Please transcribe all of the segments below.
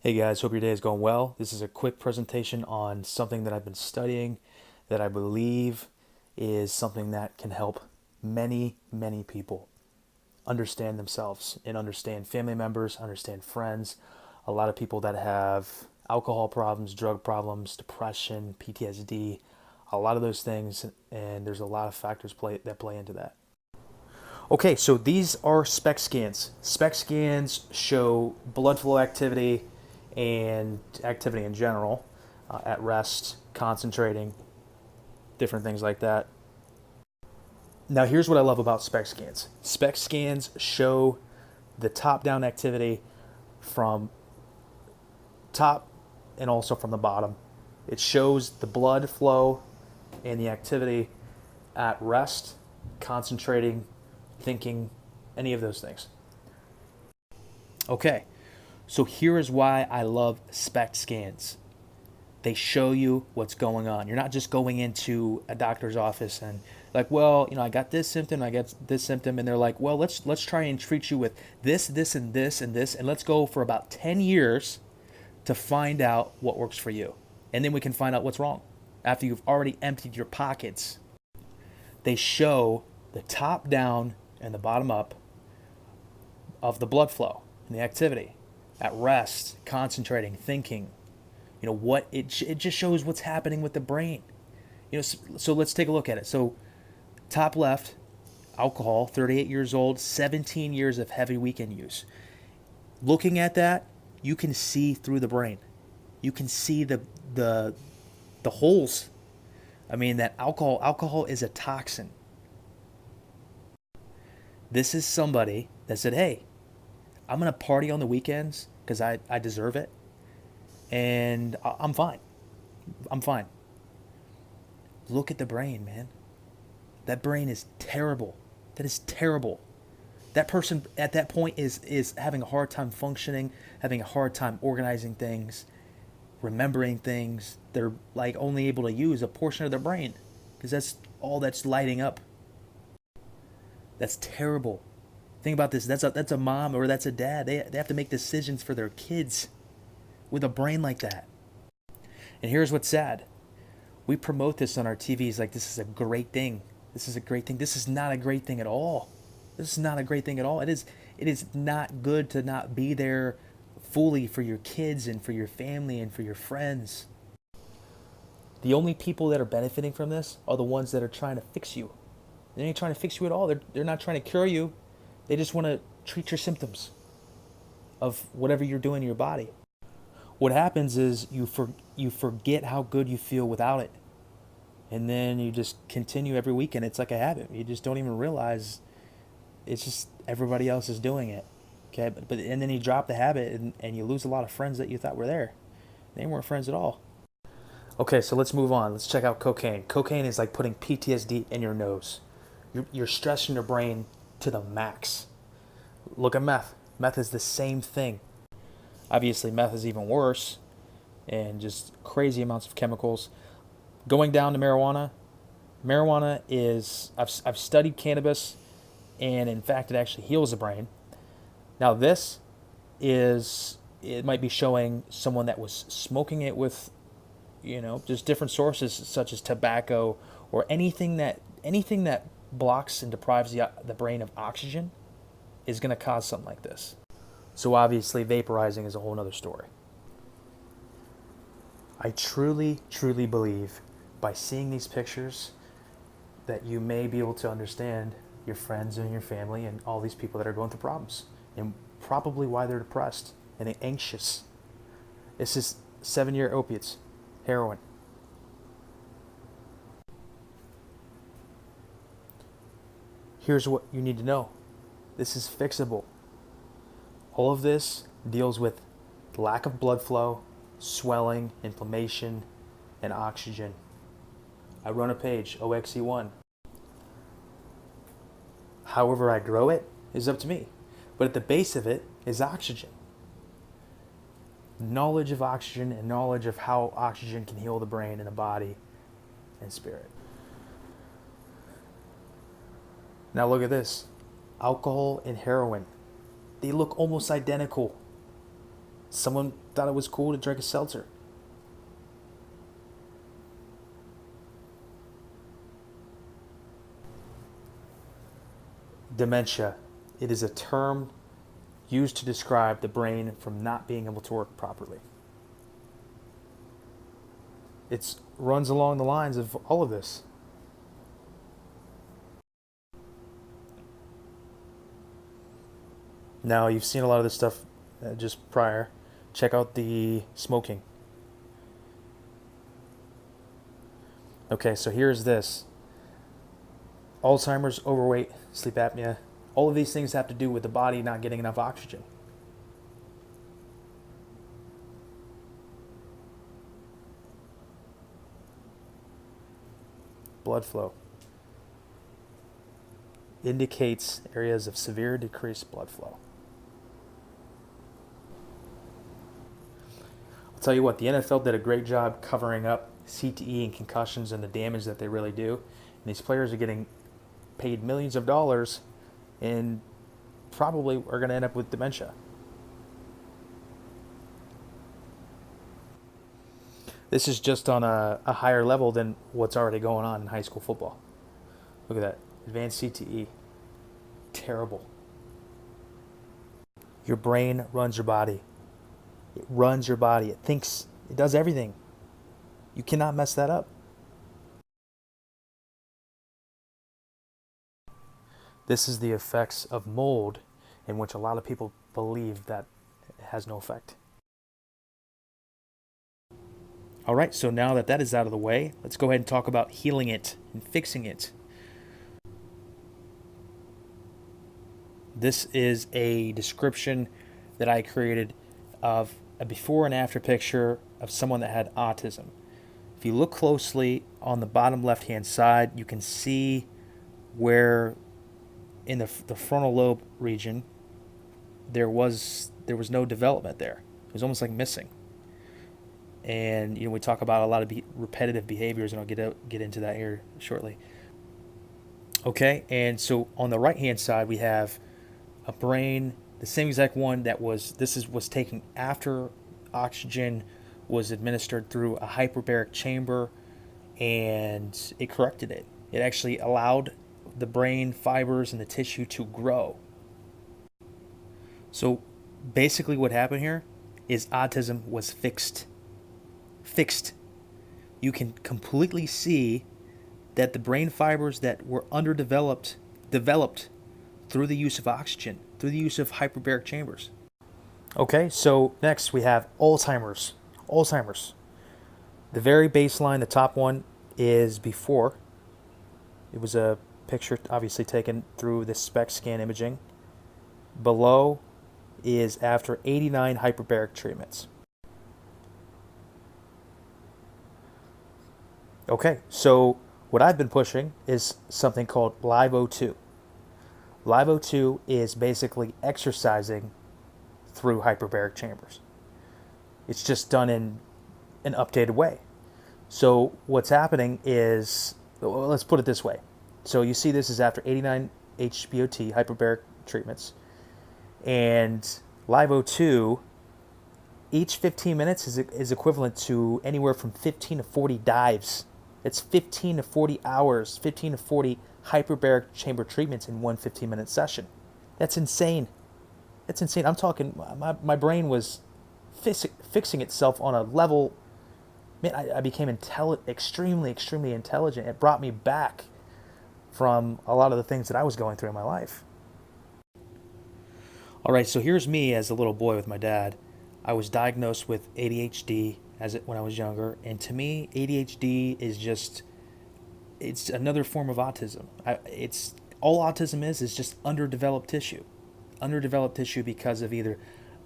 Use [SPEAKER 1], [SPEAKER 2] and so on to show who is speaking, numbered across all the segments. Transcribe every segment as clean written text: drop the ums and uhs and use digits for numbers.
[SPEAKER 1] Hey guys, hope your day is going well. This is a quick presentation on something that I've been studying that I believe is something that can help many people understand themselves and understand family members, understand friends, a lot of people that have alcohol problems, drug problems, depression, PTSD, a lot of those things, and there's a lot of factors that play into that. Okay, so these are SPECT scans. SPECT scans show blood flow activity and activity in general, at rest, concentrating, different things like that. Now, here's what I love about SPECT scans. SPECT scans show the top-down activity from top and also from the bottom. It shows the blood flow and the activity at rest, concentrating, thinking, any of those things. Okay, so here is why I love SPECT scans. They show you what's going on. You're not just going into a doctor's office and like, well, I got this symptom, I got this symptom, and they're like, well, let's try and treat you with this, and this, and this, and let's go for about 10 years to find out what works for you. And then we can find out what's wrong after you've already emptied your pockets. They show the top down and the bottom up of the blood flow and the activity at rest, concentrating, thinking. What it just shows what's happening with the brain. So let's take a look at it. So top left, alcohol, 38 years old, 17 years of heavy weekend use. Looking at that, you can see through the brain. You can see the holes. I mean, that alcohol is a toxin. This is somebody that said, hey, I'm going to party on the weekends because I deserve it. And I'm fine. I'm fine. Look at the brain, man. That brain is terrible. That is terrible. That person at that point is having a hard time functioning, having a hard time organizing things, remembering things. They're like only able to use a portion of their brain because that's all that's lighting up. That's terrible. Think about this. That's a mom or that's a dad. They have to make decisions for their kids with a brain like that. And here's what's sad. We promote this on our TVs like this is a great thing. This is a great thing. This is not a great thing at all. This is not a great thing at all. It is not good to not be there fully for your kids and for your family and for your friends. The only people that are benefiting from this are the ones that are trying to fix you. They ain't trying to fix you at all. They're not trying to cure you. They just want to treat your symptoms of whatever you're doing in your body. What happens is you forget how good you feel without it, and then you just continue every weekend. It's like a habit. You just don't even realize it's just everybody else is doing it. Okay, but and then you drop the habit, and you lose a lot of friends that you thought were there. They weren't friends at all. Okay, so let's move on. Let's check out cocaine. Cocaine is like putting PTSD in your nose. You're stressing your brain to the max. Look at meth. Meth is the same thing. Obviously, meth is even worse and just crazy amounts of chemicals. Going down to marijuana. Marijuana is, I've studied cannabis, and in fact, it actually heals the brain. Now, this it might be showing someone that was smoking it with, just different sources such as tobacco or anything that blocks and deprives the brain of oxygen is going to cause something like this. So obviously vaporizing is a whole other story. I truly believe by seeing these pictures that you may be able to understand your friends and your family and all these people that are going through problems and probably why they're depressed and anxious. It's just 7-year opiates, heroin. Here's what you need to know. This is fixable. All of this deals with lack of blood flow, swelling, inflammation, and oxygen. I run a page, OXE1. However I grow it is up to me. But at the base of it is oxygen. Knowledge of oxygen and knowledge of how oxygen can heal the brain and the body and spirit. Now look at this. Alcohol and heroin. They look almost identical. Someone thought it was cool to drink a seltzer. Dementia. It is a term used to describe the brain from not being able to work properly. It runs along the lines of all of this. Now, you've seen a lot of this stuff just prior. Check out the smoking. Okay, so here's this: Alzheimer's, overweight, sleep apnea. All of these things have to do with the body not getting enough oxygen. Blood flow indicates areas of severe decreased blood flow. I'll tell you what, the NFL did a great job covering up CTE and concussions and the damage that they really do. And these players are getting paid millions of dollars and probably are going to end up with dementia. This is just on a higher level than what's already going on in high school football. Look at that. Advanced CTE. Terrible. Your brain runs your body. It runs your body. It thinks. It does everything. You cannot mess that up. This is the effects of mold, in which a lot of people believe that it has no effect. All right, so now that that is out of the way, let's go ahead and talk about healing it and fixing it. This is a description that I created of a before and after picture of someone that had autism. If you look closely on the bottom left-hand side, you can see where in the frontal lobe region there was no development there. It was almost like missing. And we talk about a lot of repetitive behaviors, and I'll get into that here shortly. Okay, and so on the right-hand side we have a brain, the same exact one that was taken after oxygen was administered through a hyperbaric chamber, and it corrected it. It actually allowed the brain fibers and the tissue to grow. So basically what happened here is autism was fixed. You can completely see that the brain fibers that were underdeveloped developed through the use of oxygen, through the use of hyperbaric chambers. Okay, so next we have Alzheimer's. The very baseline, the top one, is before. It was a picture obviously taken through the SPECT scan imaging. Below is after 89 hyperbaric treatments. Okay, so what I've been pushing is something called Live O2. Live O2 is basically exercising through hyperbaric chambers. It's just done in an updated way. So what's happening is, well, let's put it this way. So you see this is after 89 HBOT, hyperbaric treatments. And Live O2, each 15 minutes is equivalent to anywhere from 15 to 40 dives. It's 15 to 40 hours, 15 to 40 hyperbaric chamber treatments in one 15-minute session. That's insane. That's insane. I'm talking, my brain was fixing itself on a level. Man, I became extremely intelligent. It brought me back from a lot of the things that I was going through in my life. All right, so here's me as a little boy with my dad. I was diagnosed with ADHD when I was younger, and to me, ADHD is it's another form of autism. It's all autism is just underdeveloped tissue because of either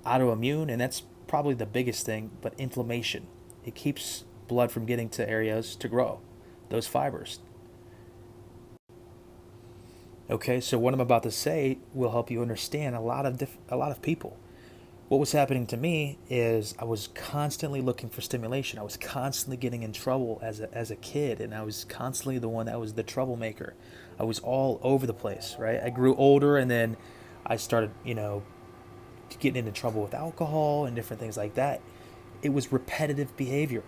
[SPEAKER 1] autoimmune, and that's probably the biggest thing, but inflammation. It keeps blood from getting to areas to grow, those fibers. Okay, so what I'm about to say will help you understand a lot of people. What was happening to me is I was constantly looking for stimulation. I was constantly getting in trouble as a kid, and I was constantly the one that was the troublemaker. I was all over the place, right? I grew older, and then I started, getting into trouble with alcohol and different things like that. It was repetitive behavior,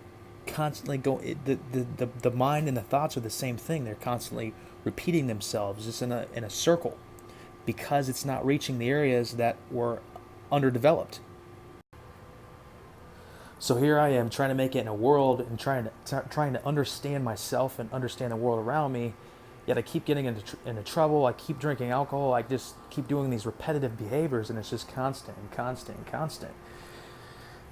[SPEAKER 1] constantly going. The mind and the thoughts are the same thing. They're constantly repeating themselves, just in a circle, because it's not reaching the areas that were underdeveloped. So here I am trying to make it in a world and trying to understand myself and understand the world around me. Yet I keep getting into trouble. I keep drinking alcohol. I just keep doing these repetitive behaviors, and it's just constant and constant and constant.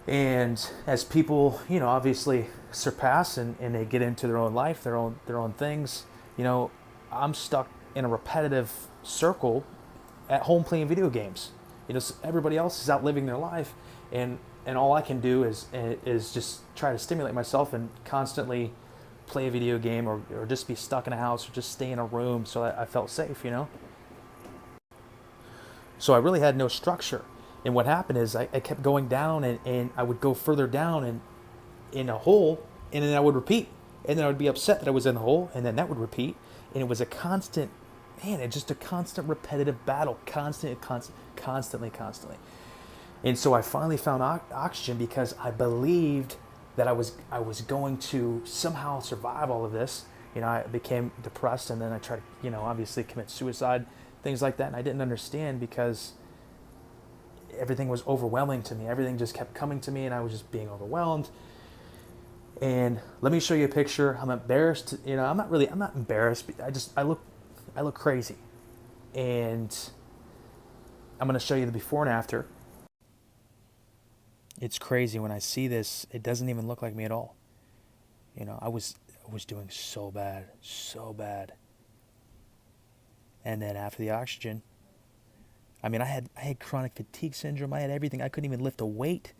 [SPEAKER 1] And as people, obviously surpass and they get into their own life, their own things, I'm stuck in a repetitive circle at home playing video games. Everybody else is out living their life, and all I can do is just try to stimulate myself and constantly play a video game or just be stuck in a house or just stay in a room so that I felt safe, So I really had no structure. And what happened is I kept going down and I would go further down and in a hole, and then I would repeat. And then I would be upset that I was in the hole, and then that would repeat. And it was a constant, just a constant repetitive battle, constantly. And so I finally found oxygen because I believed that I was going to somehow survive all of this. I became depressed, and then I tried to, obviously commit suicide, things like that. And I didn't understand because everything was overwhelming to me. Everything just kept coming to me, and I was just being overwhelmed. And let me show you a picture. I'm embarrassed. I'm not embarrassed. I look crazy. And I'm going to show you the before and after. It's crazy when I see this. It doesn't even look like me at all. I was doing so bad. And then after the oxygen, I had chronic fatigue syndrome. I had everything. I couldn't even lift a weight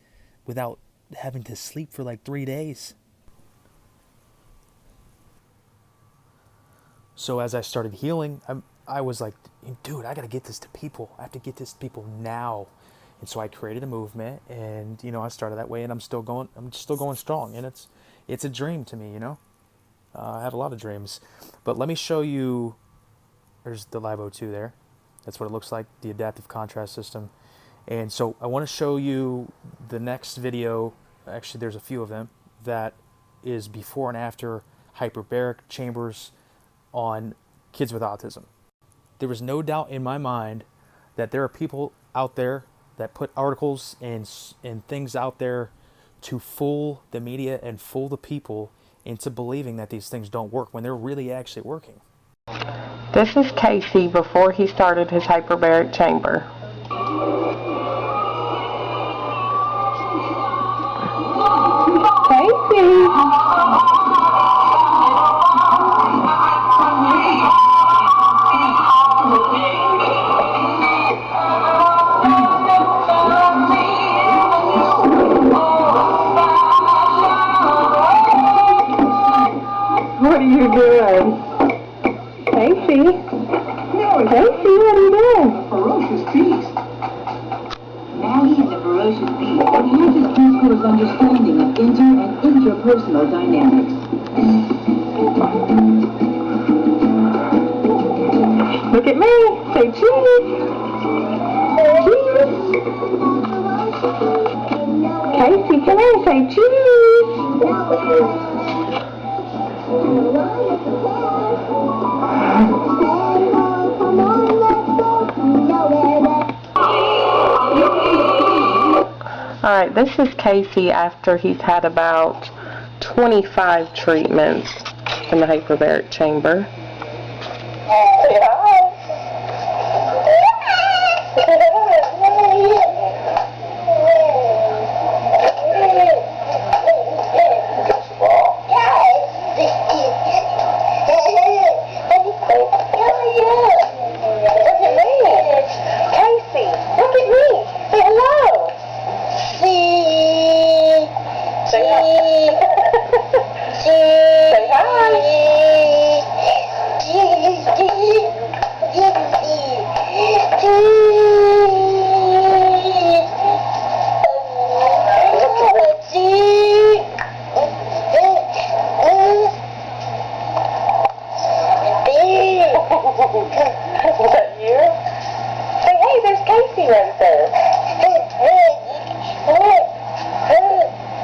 [SPEAKER 1] without having to sleep for like 3 days. So as I started healing, I was like, dude, I got to get this to people. I have to get this to people now. And so I created a movement, and I started that way, and I'm still going strong, and it's a dream to me. I have a lot of dreams. But let me show you. There's the Live O2 there. That's what it looks like, the adaptive contrast system. And so I want to show you the next video. Actually, there's a few of them that is before and after hyperbaric chambers on kids with autism. There was no doubt in my mind that there are people out there that put articles and things out there to fool the media and fool the people into believing that these things don't work when they're really actually working.
[SPEAKER 2] This is Casey before he started his hyperbaric chamber. Casey! What are you doing? Casey? Casey, what are you doing?
[SPEAKER 3] Ferocious beast. Now he's a ferocious beast, and here's his preschool's understanding of inter- and interpersonal dynamics.
[SPEAKER 2] Look at me. Say cheese. Cheese. Casey, come here. Say cheese. Alright, this is Casey after he's had about 25 treatments in the hyperbaric chamber. Say hi.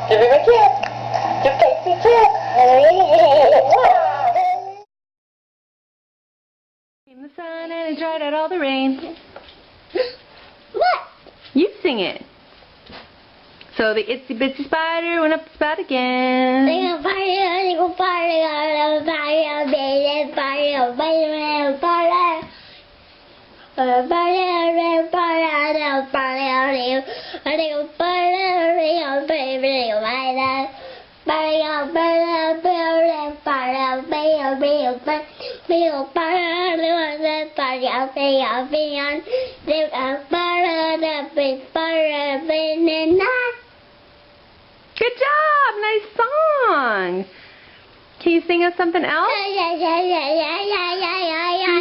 [SPEAKER 2] Give him a kiss. Give Casey a kiss. Came the sun and it dried out all the rain.
[SPEAKER 4] What?
[SPEAKER 2] You sing it. So the itsy bitsy spider went up the spout again. Good job! Nice song! Can you sing us something else? Can you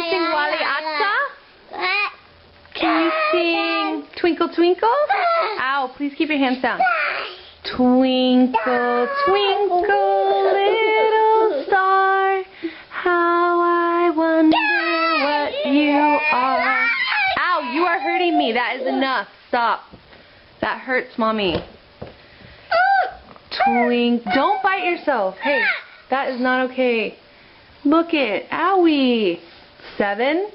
[SPEAKER 2] sing Wali Atza? Can you sing Twinkle Twinkle? Ow, please keep your hands down. Twinkle, twinkle, little star, how I wonder what you are. Ow, you are hurting me. That is enough. Stop. That hurts, Mommy. Don't bite yourself. Hey, that is not okay. Look it. Owie. 7.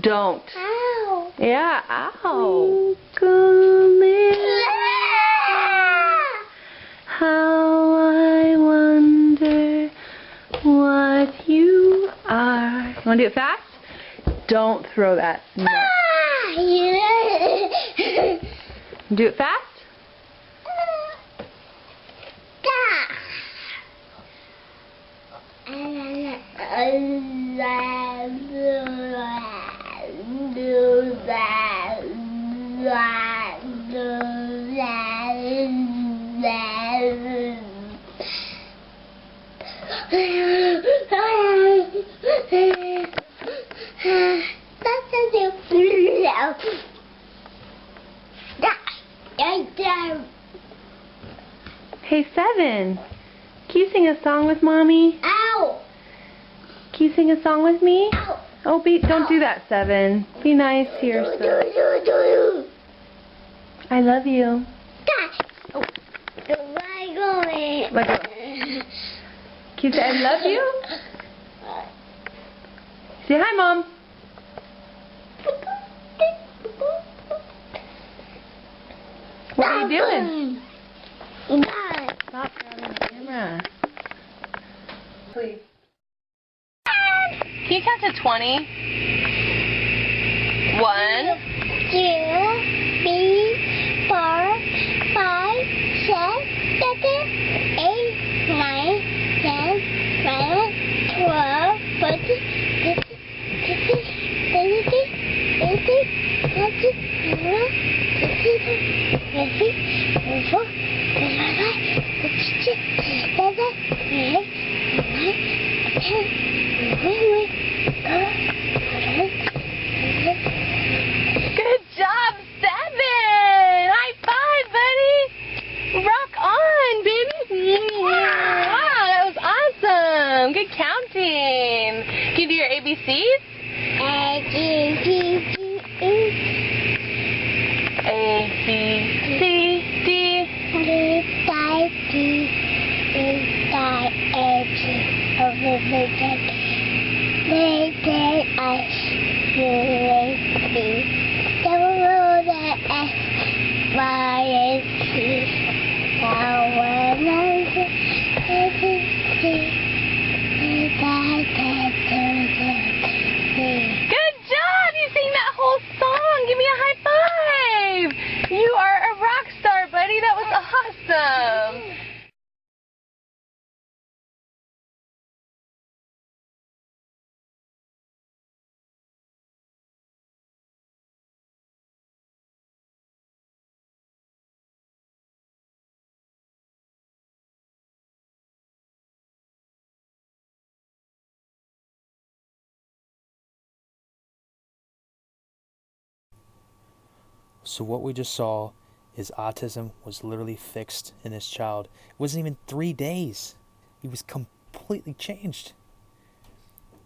[SPEAKER 2] Don't.
[SPEAKER 4] Ow.
[SPEAKER 2] Yeah, ow. How I wonder what you are. You want to do it fast? Don't throw that. No. Do it fast? Hey, 7. Can you sing a song with Mommy?
[SPEAKER 4] Ow!
[SPEAKER 2] Can you sing a song with me?
[SPEAKER 4] Ow!
[SPEAKER 2] Oh, don't do that, 7. Be nice to yourself. I love you. Oh. Let go. Can you say I love you? Say hi, Mom. What are you doing? Stop grabbing the camera. Please. Can you count to 20? 1,
[SPEAKER 4] 2, 3, 4, 5, 6, 7, 8, 9, 10, 11, 12, 14, 15, 16, 17, 18, 19,
[SPEAKER 2] good job, 7! High five, buddy! Rock on, baby! Wow, that was awesome! Good counting! Can you do your ABCs? A, B, C, D. Good job! You sang that whole song! Give me a high five! You are a rock star, buddy! That was awesome!
[SPEAKER 1] So what we just saw is autism was literally fixed in this child. It wasn't even 3 days. He was completely changed.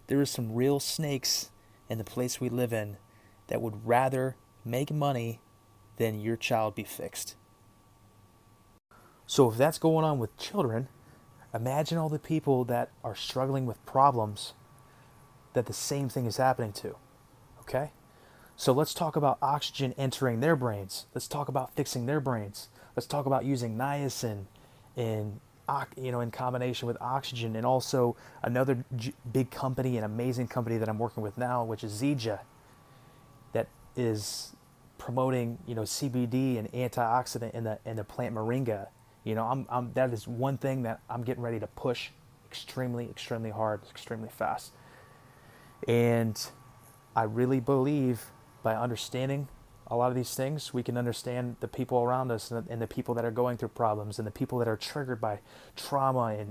[SPEAKER 1] There are some real snakes in the place we live in that would rather make money than your child be fixed. So if that's going on with children, imagine all the people that are struggling with problems that the same thing is happening to. Okay? So let's talk about oxygen entering their brains. Let's talk about fixing their brains. Let's talk about using niacin in in combination with oxygen, and also another big company, an amazing company that I'm working with now, which is Zija, that is promoting CBD and antioxidant in the plant moringa. That is one thing that I'm getting ready to push extremely hard, extremely fast. And I really believe by understanding a lot of these things, we can understand the people around us, and the people that are going through problems, and the people that are triggered by trauma